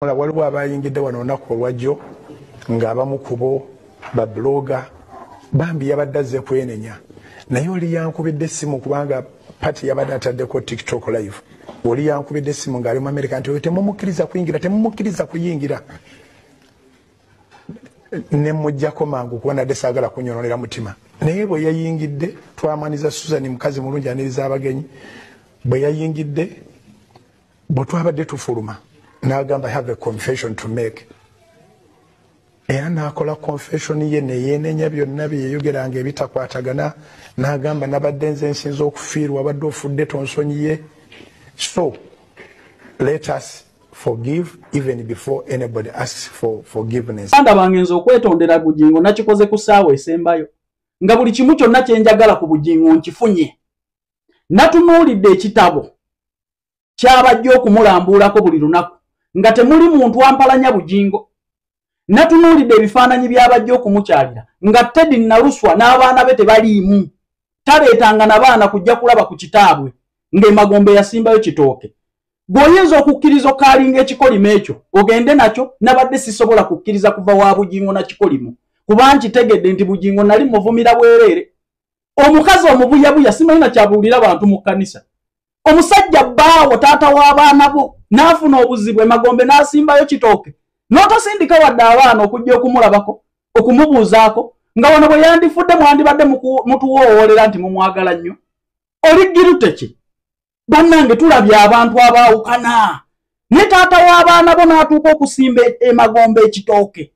waliwo abayingidde wano olunaku olwajjo ng'abamu kubo babloga bambi yabadde azze kwenenya naye oli yankubidde essimu kubanga pati yabadde ataddeko TikTok live oli yankubidde essimu ng'ali mu America nti temumukkiriza kuyingira ne mujjako mangu kuba nadde saagala kunyonolera mutima naye bwe yayingidde twamaniza Susan mukazi mulungi aniriza abagenyi bwe yayingidde bwe twabadde tufuluma n'agamba I have a confession to make. Era n'akola confession ye ne yeenenya byonna bye yeeyogeranga ebitakwatagana n'agamba nabadde nze nsinza okufiirwa abadde ofudde tonsonyiye. So let us forgive even before anybody asks for forgiveness. Anda bangenza okwetondera Bujjingo nakikoze ku ssaawa esembayo nga buli kimu kyonna kye njagala ku Bujjingo nkifunye. Natunuulidde ekitabo ky'abajja okumulambuulako buli lunaku nga temuli muntu wampalanya Bujjingo. Natunuulidde ebifaananyi by'abajja okumukyalira nga Teddy Naluswa n'abaana be tebaliimu. Taleetanga n'abaana kujja kulaba ku kitaabwe ng'emagombe yasimbayo kitooke. G'oyinza okukkiriza okaalinga ekikolimo ekyo ogende nakyo nabadde sisobola kukkiriza kuva wa Bujjingo na kikolimo kuba nkitegedde nti Bujjingo nali muvumira bwereere. Omukazi omubuyabuya simanyi kyabuulira abantu mu kkanisa. Omusajja bbaawo taata w'abaana bo n'afuna obuzibu emagombe n'asimbayo kitooke n'otosindika wadde abaana okujja okumulabako okumubuuzaako nga wano bwe yandifudde mwandibadde mutuwoowolera nti mumwagala nnyo. Oli girute ki? Bannange tulabye abantu abaawukana ne taata w'abaana bo n'atuuka okusimba emagombe ekitooke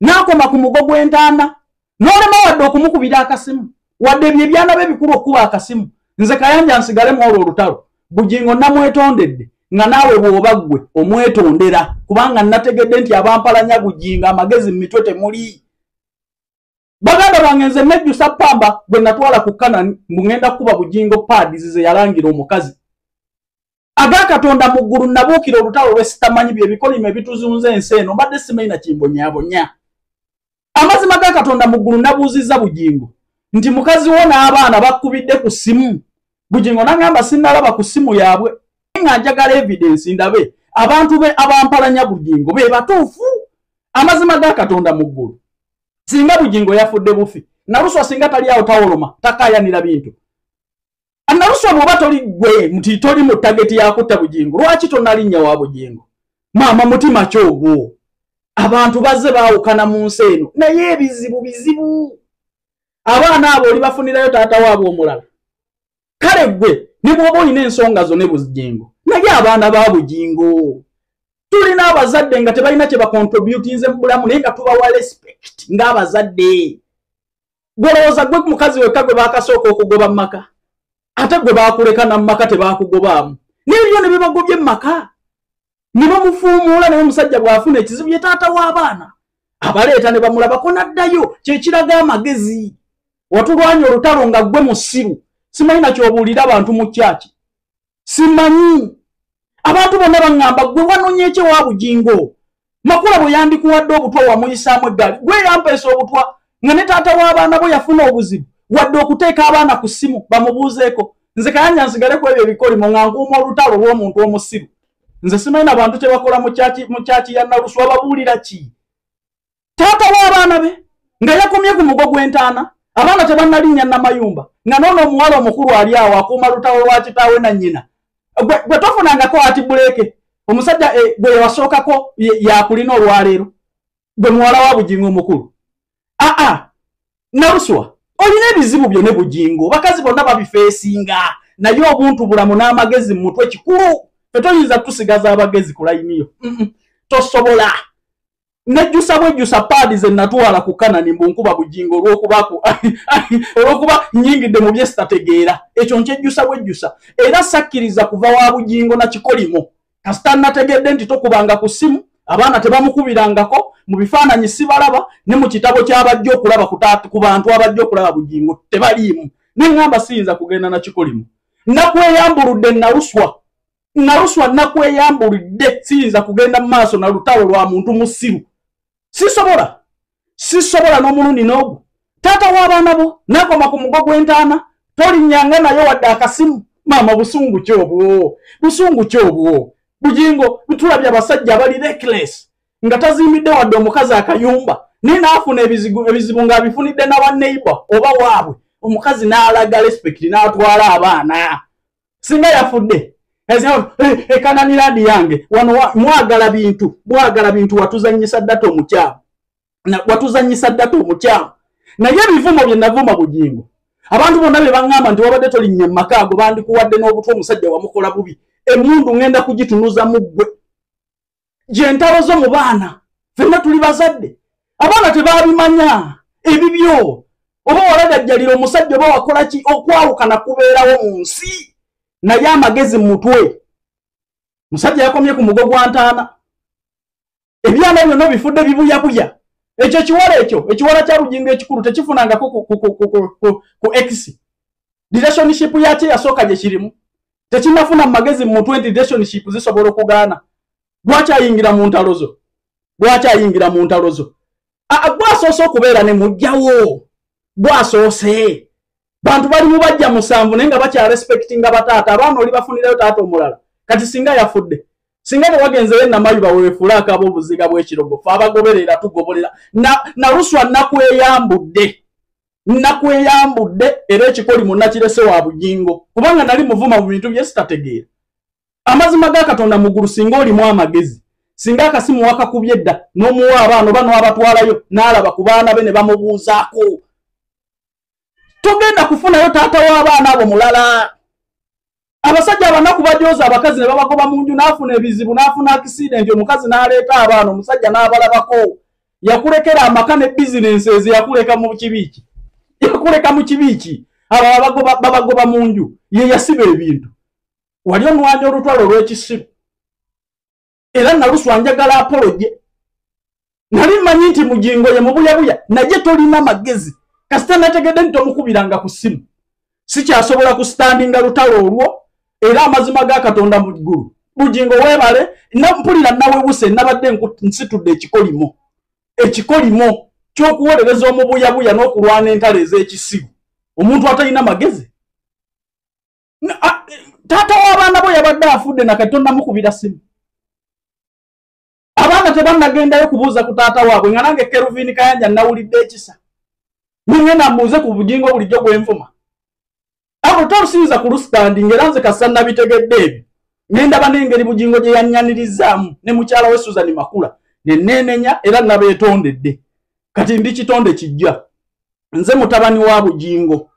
n'akoma ku mugo gw'entaana n'olema wadde okumukubira akasimu wadde ebyo ebyana be bikulu okuba akasimu. Nze Kayanja nsigalemu olwo olutalo Bujjingo namwetondedde nga naawe bw'oba ggwe omwetondera kubanga nategedde nti abampalanya Bujjingo amagezi mu mitwe temuli. Baganda bange nze nejjusa ppamba bwe natwala ku Kanani ngenda kuba Bujjingo paadi ze yalangira omukazi. Agakatonda mu ggulu nabuukira olutalo lwe sitamanyi bye bikolimo ebituzunze ensi eno mbadde simanyi na kimbonyaabonya. Amazima ga Katonda mu ggulu nabuuzizza Bujjingo nti mukazi wo n'abaana bakkubidde ku ssimu. Bujjingo n'agamba sinnalaba ku ssimu yaabwe nga njagala evidence ndabe abantu be abampalanya Bujjingo be batuufu. Amazima ga Katonda mu ggulu singa Bujjingo yafudde bufi Naluswa singa tali awo tawoloma takaayanira bintu. Naluswa bw'oba toli ggwe nti toli mu tageti yakutta Bujjingo lwaki tonalinnya wa Bujjingo? Maama mutima kyogwo abantu bazze baawukana mu nsi eno naye bizibu abaana abo oli bafunirayo taata waabwe omulala. Kale ggwe ne bw'oba olina ensonga zo ne Bujjingo naye abaana ba Bujjingo tulina abazadde nga tebalina kye bakontributinze mu bulamu naye nga tubawa respect ng'abazadde. Golowooza ggwe mukazi wekka gwe baakasooka okugoba mu maka ate gwe baakuleka na mu maka tebaakugobaamu n'ebyo ne bibagobye mu maka ne bamufuumuula naye omusajja bw'afuna ekizibu ye taata w'abaana abaleeta ne bamulabako n'addayo kyekiraga amagezi. Watulwanya olutalo nga ggwe musiru simanyi na kyobuulira abantu mu kyaki simanyi. Abantu bonna baŋŋamba ggwe wanoonye ekye wa Bujjingo Makula bwe yandikuwadde obutwa wamuyisaamu eggaali gwe yampeesa obutwa nga ne taata w'abaana bo yafuna obuzibu wadde okuteeka abaana ku ssimu bamubuuzeeko. Nze Kayanja nsigale ku ebyo ebikolimo nga nkuuma olutalo lw'omuntu omusiru. Nze simanyi n'abantu kye bakola mu kyaki ya Naluswa babuulira ki? Taata w'abaana be nga yakomye ku mugo gw'entaana abaana tebannalinnya Namayumba nga noono omuwala omukulu ali awo akuuma lutalo lwa kitaawe na nnyina. Gwe tofunangako ati buleke omusajja gwe yasookako yakulina olwaleero gwe muwala wa Bujjingo omukulu. Naluswa olina ebizibu byo ne Bujjingo bakazi bonna babifeesinga naye obuntu bulamu n'amagezi mu mutwe kikulu. Fe toyinza tusigaza abagezi ku layiniyo tosobola. Nejjusa bwejjusa paadi ze natwala ku Kanani mbunkuba Bujjingo olw'okuba nnyingidde mu bye sitategeera ekyo nkyejjusa bwejjusa era sakkiriza kuva wa Bujjingo na kikolimo kasita nategedde nti tokubanga ku ssimu abaana tebamukubirangako mu bifaananyi sibalaba ne mu kitabo ky'abajja okulaba ku bantu abajja okulaba Bujjingo tebaliimu ne ŋŋamba siyinza kugenda na kikolimo. Nakweyambuludde Naluswa nakweyambuludde siyinza kugenda mu maaso na lutalo lwa muntu musiru. Sisobola n'omulundi n'ogwo. Taata w'abaana bo n'akoma ku mugo gw'entaana tolinnyanga nayo wadde akasimu. Maama busungu kyobwo Bujjingo bitulabya abasajja abali reckless nga tazimidde wadde omukazi akayumba naye naafuna ebizibu ng'abifunidde n'awa neighbor oba waabwe omukazi n'alaga respect n'atwala abaana singa yafudde ekananiradi yange wano mwagala bintu watuzanyisa ddata omukyamu naye ebivumo bye navuma Bujjingo abantu bonna be baŋŋamba nti wabadde tolinnya mu maka ago bandikuwadde n'obutwa omusajja wamukola bubi emundu ngenda kugitunuza mu ggwe gyentalo zo mu baana ffenna tuli bazadde abaana tebaabimanya ebibyo oba walagajjalira omusajja oba wakola ki okwawukana kubeerawo mu nsi naye amagezi mutwe musajja yakomye ku mugo gwa ntaana ebyana byonna bifudde bibuyabuya ekyo ekiwala kya Bujjingo ekikulu tekifunangako ku x relationship yakye yasooka gye kirimu tekinafuna mu magezi mu mutwe nti relationship zisobola okugaana lwaki ayingira mu ntalo zo gwasoose okubeera ne mujjawo gwasoose bantu bali mu bajja 7 naye nga bakya respectinga bataata abaana oli bafunirayo taata omulala kati singa yafudde singa tewagenzeyo namayuba wewefuula akaba obuziga bw'ekirogo fe abagoberera tugoberera na Ruswa nakweyambudde era ekikoli munnakirese wa Bujjingo kubanga nali muvuma mu bintu bye sitategeera amazima ga Katonda muggulu singa olimu amagezi singa akasimu wakakubye edda n'omuwa abaana oba n'abatwalayo n'alaba ku baana be ne bamubuuzaako togenda kufunayo taata w'abaana abo mulala abasajja abanaku bajooza abakazi ne babagoba mu nju n'afuna ebizibu n'afuna accident omukazi n'aleeta abaana omusajja n'abalabako yakulekera amaka ne business yakuleka mu kibiiki abo babagoba mu nju ye yasiba ebintu wali onwanya olutwalo lw'ekisibu era na Ruswa njagala apoloje nali mmanyi nti Bujjingo ye mubuyabuya naye tolina magezi kasita nategedde nti omukubiranga ku ssimu sikyasobola kustandinga lutalo olwo era amazima ga Katonda mu ggulu Bujjingo weebale mpulira nawewuse nabadde nsitudde ekikolimo ky'okuwolereza omubuyabuya n'okulwana entalo ez'ekisibu omuntu atalina magezi taata w'abaana bo yabadde afudde na Katonda mukubira ssimu abaana tebannagendayo kubuuza ku taata waabwe nga nange Kelvin Kayanja nawulidde ekisa ningenda mbuuze ku Bujjingo bulijjo gwenvuma abo tolusinza ku lustanding era nze kasa nabitegedde ebyo nendaba n'engeri Bujjingo gye yannyanirizzaamu ne mukyala we Susan Makula neneenenya era nabeetondedde kati ndi kitonde kijja nze mutabani wa Bujjingo